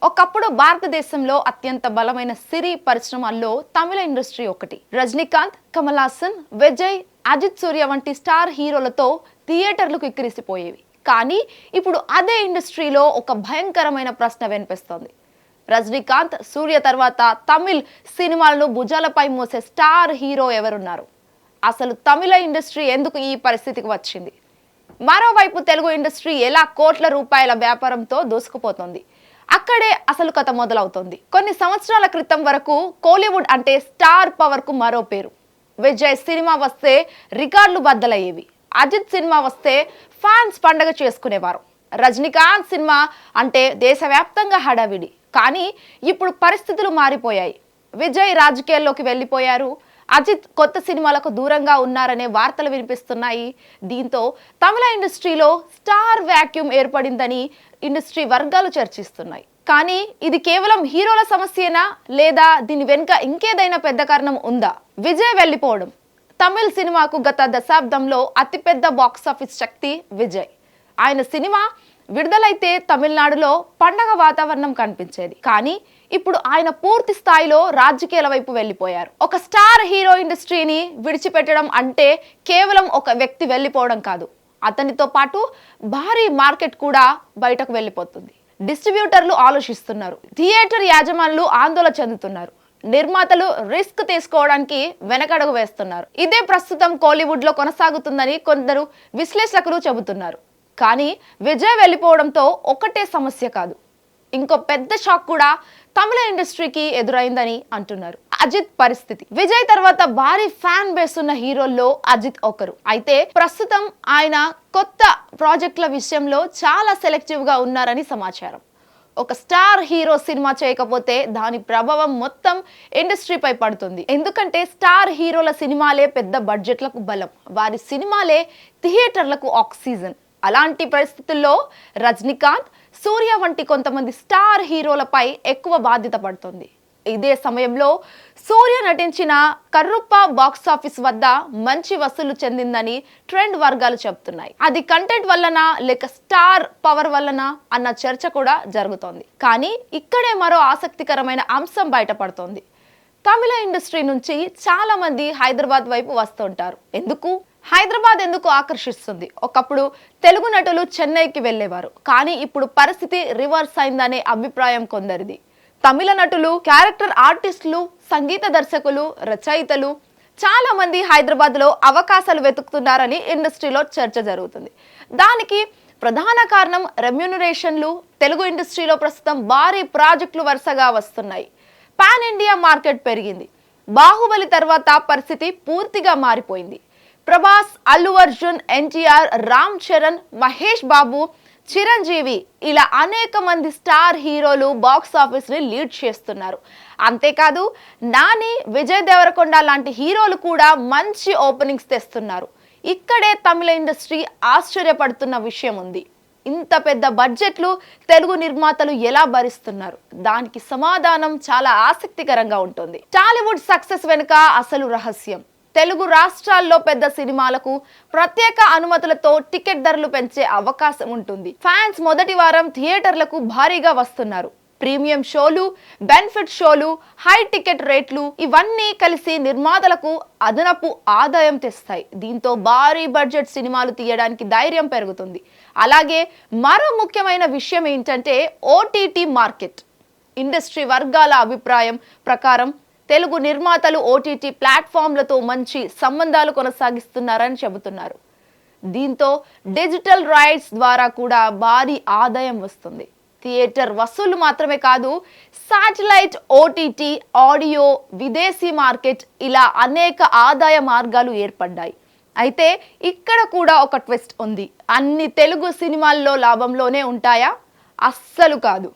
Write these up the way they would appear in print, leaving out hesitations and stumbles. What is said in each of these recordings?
ఒకప్పుడు భారతదేశంలో అత్యంత బలమైన సినీ పరిశ్రమల్లో తమిళ ఇండస్ట్రీ ఒకటి. రజనీకాంత్, కమల్ హాసన్, విజయ్, అజిత్ సూర్య వంటి స్టార్ హీరోలతో థియేటర్లకు ఎక్కిరిసిపోయేవి. కానీ ఇప్పుడు అదే ఇండస్ట్రీలో ఒక భయంకరమైన ప్రశ్న వినిపిస్తోంది. రజనీకాంత్, సూర్య తర్వాత తమిళ్ సినిమాలను భుజాలపై మోసే స్టార్ హీరో ఎవరున్నారు? అసలు తమిళ ఇండస్ట్రీ ఎందుకు ఈ పరిస్థితికి వచ్చింది? మరోవైపు తెలుగు ఇండస్ట్రీ ఎలా కోట్ల రూపాయల వ్యాపారంతో దూసుకుపోతోంది? అక్కడే అసలు కథ మొదలవుతోంది. కొన్ని సంవత్సరాల క్రితం వరకు కోలీవుడ్ అంటే స్టార్ పవర్ కు మరో పేరు. విజయ్ సినిమా వస్తే రికార్డులు బద్దలయ్యేవి. అజిత్ సినిమా వస్తే ఫ్యాన్స్ పండగ చేసుకునేవారు. రజనీకాంత్ సినిమా అంటే దేశవ్యాప్తంగా హడావిడి. కానీ ఇప్పుడు పరిస్థితులు మారిపోయాయి. విజయ్ రాజకీయాల్లోకి వెళ్ళిపోయారు. అజిత్ కొత్త సినిమాలకు దూరంగా ఉన్నారనే వార్తలు వినిపిస్తున్నాయి. దీంతో తమిళ ఇండస్ట్రీలో స్టార్ వాక్యూమ్ ఏర్పడిందని ఇండస్ట్రీ వర్గాలు చర్చిస్తున్నాయి. కానీ ఇది కేవలం హీరోల సమస్యేనా, లేదా దీని వెనుక ఇంకేదైనా పెద్ద కారణం ఉందా? విజయ్ వెళ్ళిపోవడం. తమిళ సినిమాకు గత దశాబ్దంలో అతిపెద్ద బాక్సాఫీస్ శక్తి విజయ్. ఆయన సినిమా విడుదలైతే తమిళనాడులో పండగ వాతావరణం కనిపించేది. కానీ ఇప్పుడు ఆయన పూర్తి స్థాయిలో రాజకీయాల వైపు వెళ్ళిపోయారు. ఒక స్టార్ హీరో ఇండస్ట్రీని విడిచిపెట్టడం అంటే కేవలం ఒక వ్యక్తి వెళ్ళిపోవడం కాదు, అతనితో పాటు భారీ మార్కెట్ కూడా బయటకు వెళ్ళిపోతుంది. డిస్ట్రిబ్యూటర్లు ఆలోచిస్తున్నారు, థియేటర్ యాజమానులు ఆందోళన చెందుతున్నారు, నిర్మాతలు రిస్క్ తీసుకోవడానికి వెనకడుగు వేస్తున్నారు. ఇదే ప్రస్తుతం కోలీవుడ్ లో కొనసాగుతుందని కొందరు విశ్లేషకులు చెబుతున్నారు. కానీ విజయ్ వెళ్ళిపోవడంతో ఒకటే సమస్య కాదు, ఇంకో పెద్ద షాక్ కూడా తమిళ ఇండస్ట్రీకి ఎదురైందని అంటున్నారు. అజిత్ పరిస్థితి. విజయ్ తర్వాత భారీ ఫ్యాన్ బేస్ ఉన్న హీరోల్లో అజిత్ ఒకరు. అయితే ప్రస్తుతం ఆయన కొత్త ప్రాజెక్టుల విషయంలో చాలా సెలెక్టివ్ గా ఉన్నారని సమాచారం. ఒక స్టార్ హీరో సినిమా చేయకపోతే దాని ప్రభావం మొత్తం ఇండస్ట్రీపై పడుతుంది. ఎందుకంటే స్టార్ హీరోల సినిమాలే పెద్ద బడ్జెట్లకు బలం, వారి సినిమాలే థియేటర్లకు ఆక్సిజన్. అలాంటి పరిస్థితుల్లో రజనీకాంత్, సూర్య వంటి కొంతమంది స్టార్ హీరోలపై ఎక్కువ బాధ్యత పడుతుంది. ఇదే సమయంలో సూర్య నటించిన కర్రుప్ప బాక్సాఫీస్ వద్ద మంచి వసూలు చెందిందని ట్రెండ్ వర్గాలు చెబుతున్నాయి. అది కంటెంట్ వల్లనా లేక స్టార్ పవర్ వల్లనా అన్న చర్చ కూడా జరుగుతోంది. కానీ ఇక్కడే మరో ఆసక్తికరమైన అంశం బయటపడుతోంది. తమిళ ఇండస్ట్రీ నుంచి చాలా మంది హైదరాబాద్ వైపు వస్తుంటారు. హైదరాబాద్ ఎందుకు ఆకర్షిస్తుంది? ఒకప్పుడు తెలుగు నటులు చెన్నైకి వెళ్లేవారు. కానీ ఇప్పుడు పరిస్థితి రివర్స్ అయిందనే అభిప్రాయం కొందరిది. తమిళ నటులు, క్యారెక్టర్ ఆర్టిస్టులు, సంగీత దర్శకులు, రచయితలు చాలా మంది హైదరాబాద్ లో అవకాశాలు వెతుకుతున్నారని ఇండస్ట్రీలో చర్చ జరుగుతుంది. దానికి ప్రధాన కారణం రెమ్యూనరేషన్లు. తెలుగు ఇండస్ట్రీలో ప్రస్తుతం భారీ ప్రాజెక్టులు వరుసగా వస్తున్నాయి. పాన్ ఇండియా మార్కెట్ పెరిగింది. బాహుబలి తర్వాత పరిస్థితి పూర్తిగా మారిపోయింది. ప్రభాస్, అల్లు అర్జున్, ఎన్టీఆర్, రామ్ చరణ్, మహేష్ బాబు, చిరంజీవి ఇలా అనేక మంది స్టార్ హీరోలు బాక్స్ ఆఫీస్ ని లీడ్ చేస్తున్నారు. అంతేకాదు నాని, విజయ్ దేవరకొండ లాంటి హీరోలు కూడా మంచి ఓపెనింగ్స్ తెస్తున్నారు. ఇక్కడే తమిళ ఇండస్ట్రీ ఆశ్చర్యపడుతున్న విషయం ఉంది. ఇంత పెద్ద బడ్జెట్లు తెలుగు నిర్మాతలు ఎలా భరిస్తున్నారు? దానికి సమాధానం చాలా ఆసక్తికరంగా ఉంటుంది. టాలీవుడ్ సక్సెస్ వెనుక అసలు రహస్యం. తెలుగు రాష్ట్రాల్లో పెద్ద సినిమాలకు ప్రత్యేక అనుమతులతో టికెట్ ధరలు పెంచే అవకాశం ఉంటుంది. ఫ్యాన్స్ మొదటి వారం థియేటర్లకు భారీగా వస్తున్నారు. ప్రీమియం షోలు, బెనిఫిట్ షోలు, హై టికెట్ రేట్లు ఇవన్నీ కలిసి నిర్మాతలకు అదనపు ఆదాయం తెస్తాయి. దీంతో భారీ బడ్జెట్ సినిమాలు తీయడానికి ధైర్యం పెరుగుతుంది. అలాగే మరో ముఖ్యమైన విషయం ఏంటంటే ఓటీటీ మార్కెట్. ఇండస్ట్రీ వర్గాల అభిప్రాయం ప్రకారం తెలుగు నిర్మాతలు ఓటీటీ ప్లాట్ఫామ్లతో మంచి సంబంధాలు కొనసాగిస్తున్నారని చెబుతున్నారు. దీంతో డిజిటల్ రైట్స్ ద్వారా కూడా భారీ ఆదాయం వస్తుంది. థియేటర్ వసూలు మాత్రమే కాదు, శాటిలైట్, ఓటీటీ, ఆడియో, విదేశీ మార్కెట్ ఇలా అనేక ఆదాయ మార్గాలు ఏర్పడ్డాయి. అయితే ఇక్కడ కూడా ఒక ట్విస్ట్ ఉంది. అన్ని తెలుగు సినిమాల్లో లాభంలోనే ఉంటాయా? అస్సలు కాదు.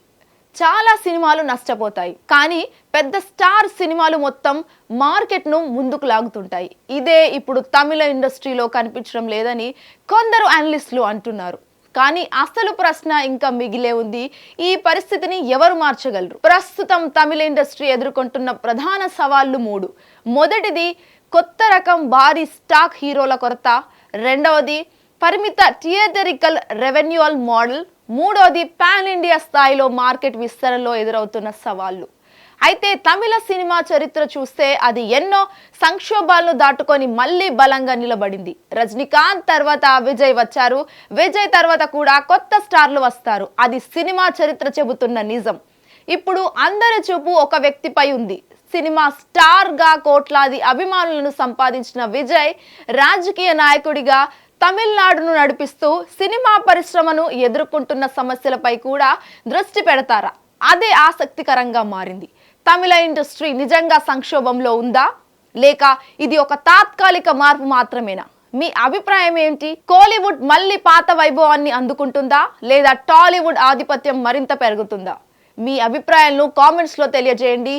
చాలా సినిమాలు నష్టపోతాయి. కానీ పెద్ద స్టార్ సినిమాలు మొత్తం మార్కెట్ను ముందుకు లాగుతుంటాయి. ఇదే ఇప్పుడు తమిళ ఇండస్ట్రీలో కనిపించడం లేదని కొందరు అనలిస్టులు అంటున్నారు. కానీ అసలు ప్రశ్న ఇంకా మిగిలే ఉంది. ఈ పరిస్థితిని ఎవరు మార్చగలరు? ప్రస్తుతం తమిళ ఇండస్ట్రీ ఎదుర్కొంటున్న ప్రధాన సవాళ్లు 3. మొదటిది కొత్త రకం భారీ స్టాక్ హీరోల కొరత. రెండవది పరిమిత థియేటరికల్ రెవెన్యూల్ మోడల్. మూడోది పాన్ ఇండియా స్థాయిలో మార్కెట్ విస్తరణలో ఎదురవుతున్న సవాళ్లు. అయితే తమిళ సినిమా చరిత్ర చూస్తే అది ఎన్నో సంక్షోభాలను దాటుకొని మళ్ళీ బలంగా నిలబడింది. రజనీకాంత్ తర్వాత విజయ్ వచ్చారు. విజయ్ తర్వాత కూడా కొత్త స్టార్లు వస్తారు. అది సినిమా చరిత్ర చెబుతున్న నిజం. ఇప్పుడు అందరి చూపు ఒక వ్యక్తిపై ఉంది. సినిమా స్టార్ గా కోట్లాది అభిమానులను సంపాదించిన విజయ్ రాజకీయ నాయకుడిగా తమిళనాడును నడిపిస్తూ సినిమా పరిశ్రమను ఎదుర్కొంటున్న సమస్యలపై కూడా దృష్టి పెడతారా? అదే ఆసక్తికరంగా మారింది. తమిళ ఇండస్ట్రీ నిజంగా సంక్షోభంలో ఉందా, లేక ఇది ఒక తాత్కాలిక మార్పు మాత్రమేనా? మీ అభిప్రాయం ఏంటి? కోలీవుడ్ మళ్ళీ పాత వైభవాన్ని అందుకుంటుందా, లేదా టాలీవుడ్ ఆధిపత్యం మరింత పెరుగుతుందా? మీ అభిప్రాయాలను కామెంట్స్ లో తెలియజేయండి.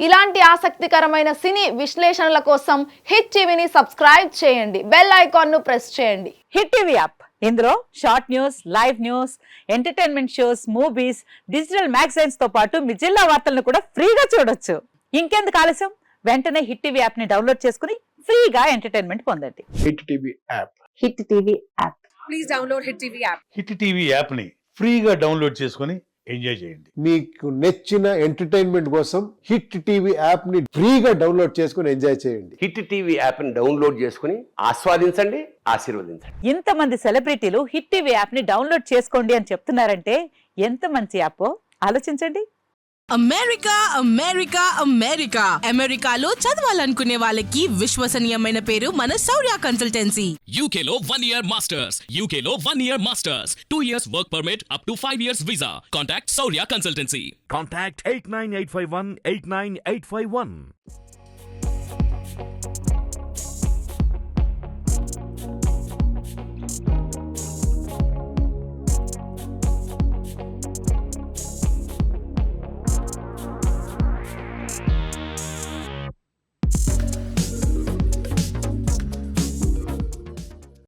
ఇలాంటి ఆసక్తికరమైన సినీ విశ్లేషణల కోసం హిట్ టీవీని సబ్స్క్రైబ్ చేయండి. బెల్ ఐకాన్ ను ప్రెస్ చేయండి. హిట్ టీవీ యాప్, ఇందులో short news, live news, entertainment shows, movies, digital magazines తో పాటు మీ జిల్లా వార్తలను కూడా ఫ్రీగా చూడొచ్చు. ఇంకెందుకు ఆలస్యం, వెంటనే హిట్ టీవీ యాప్ ని డౌన్లోడ్ చేసుకుని ఫ్రీగా ఎంటర్టైన్మెంట్ పొందండి. Hit TV app. Hit TV app. Please download hit TV app. Hit TV యాప్ని ఫ్రీగా డౌన్లోడ్ చేసుకొని ఎంజాయ్ చేయండి. మీకు నచ్చిన ఎంటర్టైన్మెంట్ కోసం హిట్ టీవీ యాప్ ని ఫ్రీగా డౌన్లోడ్ చేసుకుని ఎంజాయ్ చేయండి. హిట్ టీవీ యాప్ ని డౌన్లోడ్ చేసుకుని ఆస్వాదించండి, ఆశీర్వదించండి. ఇంతమంది సెలబ్రిటీలు హిట్ టీవీ యాప్ ని డౌన్లోడ్ చేసుకోండి అని చెప్తున్నారంటే ఎంత మంచి యాప్ ఆలోచించండి. అమెరికా అమెరికా అమెరికా అమెరికాలో చదవాలనుకునే వాళ్ళకి విశ్వసనీయమైన పేరు మన శౌర్య కన్సల్టెన్సీ. UK లో 1 year masters. UK లో 1 year masters. 2 years work permit up to 5 years visa. Contact Saurya Consultancy. Contact 89851 89851.